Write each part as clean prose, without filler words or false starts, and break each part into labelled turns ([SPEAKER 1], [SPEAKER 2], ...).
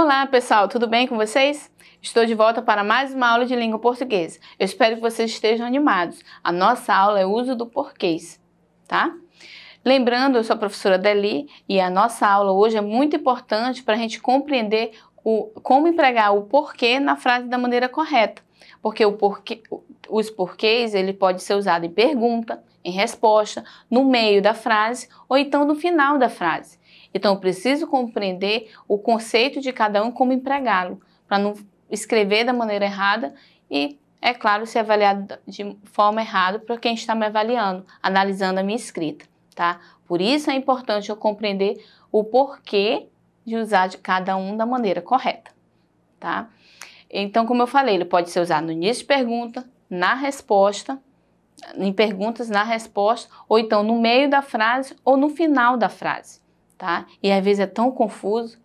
[SPEAKER 1] Olá pessoal, tudo bem com vocês? Estou de volta para mais uma aula de língua portuguesa. Eu espero que vocês estejam animados. A nossa aula é o uso do porquês, tá? Lembrando, eu sou a professora Deli e a nossa aula hoje é muito importante para a gente compreender como empregar o porquê na frase da maneira correta. Porque os porquês ele pode ser usado em pergunta, em resposta, no meio da frase ou então no final da frase. Então, eu preciso compreender o conceito de cada um, como empregá-lo, para não escrever da maneira errada e, é claro, ser avaliado de forma errada para quem está me avaliando, analisando a minha escrita, tá? Por isso é importante eu compreender o porquê de usar de cada um da maneira correta, tá? Então, como eu falei, ele pode ser usado no início de pergunta, na resposta, em perguntas, na resposta, ou então no meio da frase ou no final da frase. Tá? E às vezes é tão confuso.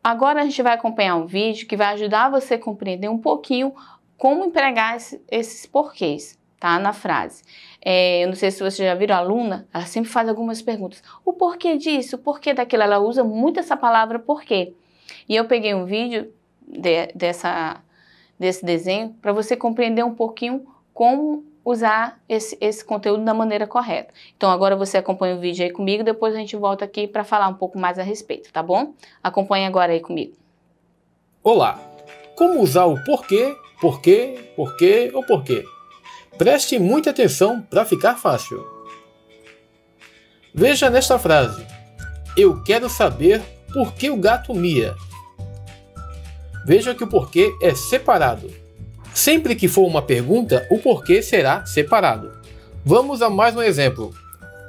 [SPEAKER 1] Agora a gente vai acompanhar um vídeo que vai ajudar você a compreender um pouquinho como empregar esses porquês, tá? Na frase. Eu não sei se você já viu a aluna, ela sempre faz algumas perguntas. O porquê disso, o porquê daquilo, ela usa muito essa palavra porquê. E eu peguei um vídeo desse desenho para você compreender um pouquinho como usar esse conteúdo da maneira correta. Então agora você acompanha o vídeo aí comigo, depois a gente volta aqui para falar um pouco mais a respeito, tá bom? Acompanhe agora aí comigo.
[SPEAKER 2] Olá! Como usar o porquê, porquê, porquê ou porquê? Preste muita atenção para ficar fácil. Veja nesta frase: eu quero saber por que o gato mia. Veja que o porquê é separado. Sempre que for uma pergunta, o porquê será separado. Vamos a mais um exemplo.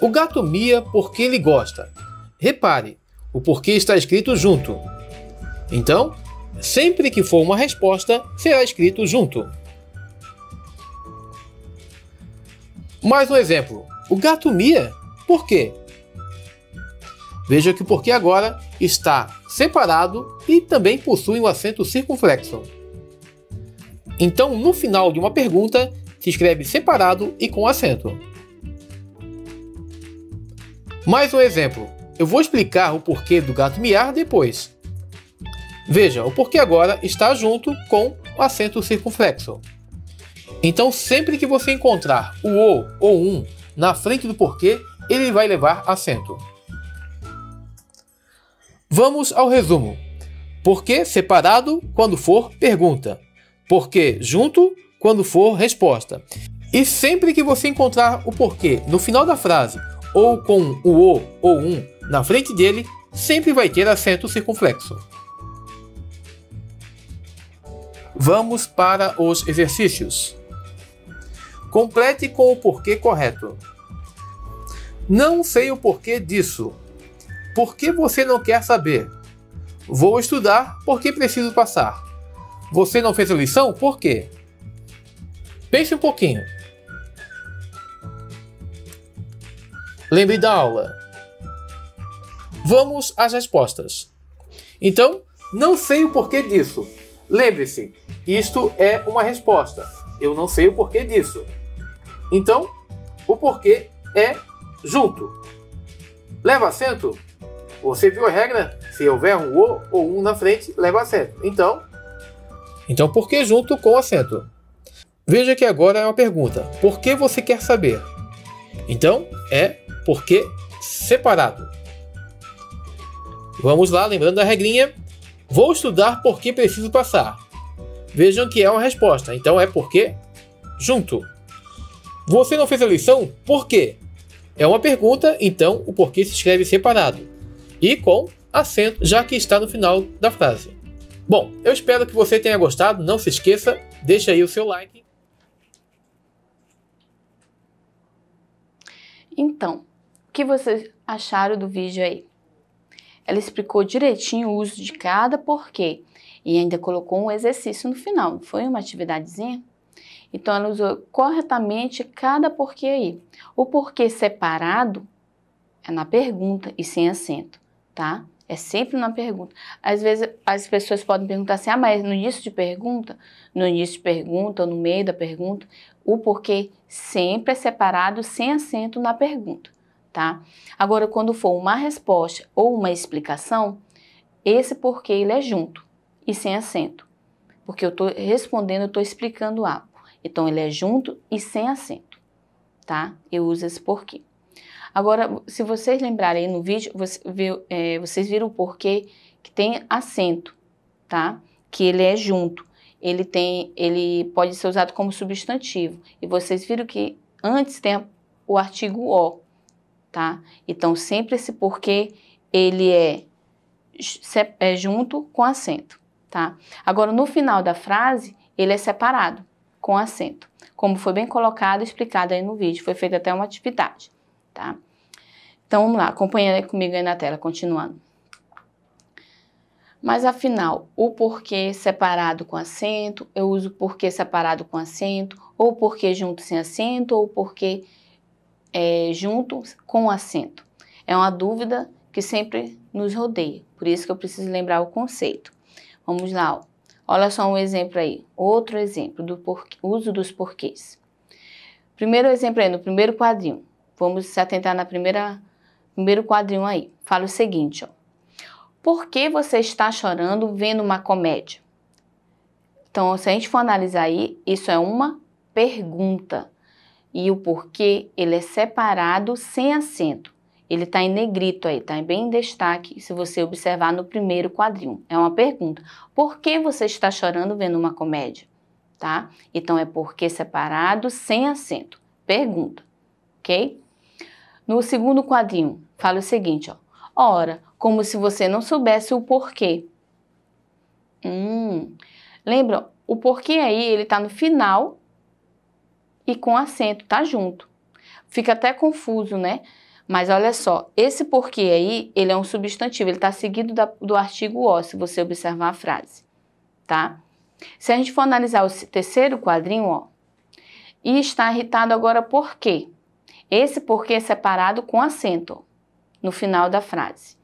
[SPEAKER 2] O gato mia porque ele gosta. Repare, o porquê está escrito junto. Então, sempre que for uma resposta, será escrito junto. Mais um exemplo. O gato mia por quê? Veja que o porquê agora está separado e também possui um acento circunflexo. Então, no final de uma pergunta, se escreve separado e com acento. Mais um exemplo. Eu vou explicar o porquê do gato miar depois. Veja, o porquê agora está junto com o acento circunflexo. Então, sempre que você encontrar o ou um na frente do porquê, ele vai levar acento. Vamos ao resumo. Porquê separado quando for pergunta. Porquê junto quando for resposta. E sempre que você encontrar o porquê no final da frase ou com o ou um na frente dele, sempre vai ter acento circunflexo. Vamos para os exercícios. Complete com o porquê correto. Não sei o porquê disso. Por que você não quer saber? Vou estudar porque preciso passar. Você não fez a lição? Por quê? Pense um pouquinho. Lembre da aula. Vamos às respostas. Então, não sei o porquê disso. Lembre-se, isto é uma resposta. Eu não sei o porquê disso. Então, o porquê é junto. Leva acento? Você viu a regra? Se houver um o ou um na frente, leva acento. Então, porquê junto com acento? Veja que agora é uma pergunta. Por que você quer saber? Então, é porquê separado. Vamos lá, lembrando da regrinha. Vou estudar porque preciso passar. Vejam que é uma resposta. Então, é porquê junto. Você não fez a lição? Por quê? É uma pergunta, então o porquê se escreve separado. E com acento, já que está no final da frase. Bom, eu espero que você tenha gostado. Não se esqueça, deixa aí o seu like.
[SPEAKER 1] Então, o que vocês acharam do vídeo aí? Ela explicou direitinho o uso de cada porquê e ainda colocou um exercício no final, não foi uma atividadezinha? Então, ela usou corretamente cada porquê aí. O porquê separado é na pergunta e sem acento, tá? É sempre na pergunta. Às vezes as pessoas podem perguntar assim, mas no início de pergunta ou no meio da pergunta, o porquê sempre é separado sem acento na pergunta, tá? Agora, quando for uma resposta ou uma explicação, esse porquê ele é junto e sem acento. Porque eu estou respondendo, eu estou explicando algo. Então, ele é junto e sem acento, tá? Eu uso esse porquê. Agora, se vocês lembrarem no vídeo, vocês viram o porquê que tem acento, tá? Que ele é junto. Ele pode ser usado como substantivo. E vocês viram que antes tem o artigo o, tá? Então, sempre esse porquê, ele é junto com acento, tá? Agora, no final da frase, ele é separado com acento. Como foi bem colocado e explicado aí no vídeo. Foi feita até uma atividade, tá? Então, vamos lá. Acompanhando comigo aí na tela, continuando. Mas, afinal, o porquê separado com acento, eu uso porquê separado com acento, ou porquê junto sem acento, ou porquê junto com acento. É uma dúvida que sempre nos rodeia, por isso que eu preciso lembrar o conceito. Vamos lá, ó. Olha só um exemplo aí, outro exemplo do uso dos porquês. Primeiro exemplo aí, no primeiro quadrinho. Vamos se atentar na primeiro quadrinho aí. Fala o seguinte, ó. Por que você está chorando vendo uma comédia? Então, se a gente for analisar aí, isso é uma pergunta. E o porquê, ele é separado sem acento. Ele está em negrito aí, está bem em destaque, se você observar no primeiro quadrinho. É uma pergunta. Por que você está chorando vendo uma comédia? Tá? Então, é porquê separado sem acento. Pergunta, ok? No segundo quadrinho, fala o seguinte, ó. Ora, como se você não soubesse o porquê. Lembra? O porquê aí, ele tá no final e com acento, tá junto. Fica até confuso, né? Mas olha só, esse porquê aí, ele é um substantivo, ele tá seguido do artigo o, se você observar a frase, tá? Se a gente for analisar o terceiro quadrinho, ó, e está irritado agora por quê? Esse porquê é separado com acento, ó, no final da frase.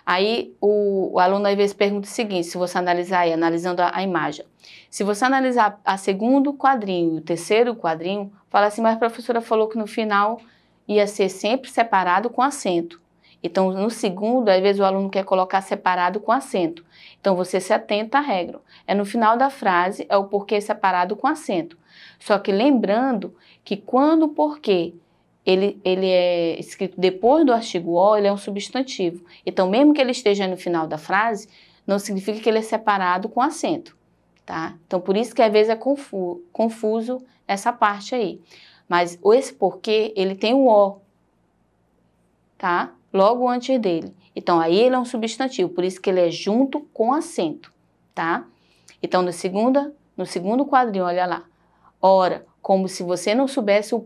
[SPEAKER 1] Aí o aluno às vezes pergunta o seguinte, se você analisar aí, analisando a imagem. Se você analisar a segundo quadrinho e o terceiro quadrinho, fala assim, mas a professora falou que no final ia ser sempre separado com acento. Então, no segundo, às vezes o aluno quer colocar separado com acento. Então, você se atenta à regra. É no final da frase, é o porquê separado com acento. Só que lembrando que quando o porquê ele é escrito depois do artigo o, ele é um substantivo. Então, mesmo que ele esteja no final da frase, não significa que ele é separado com acento, tá? Então, por isso que às vezes é confuso essa parte aí. Mas esse porquê, ele tem o o, tá? Logo antes dele. Então, aí ele é um substantivo, por isso que ele é junto com acento, tá? Então, no segundo quadrinho, olha lá. Ora, como se você não soubesse o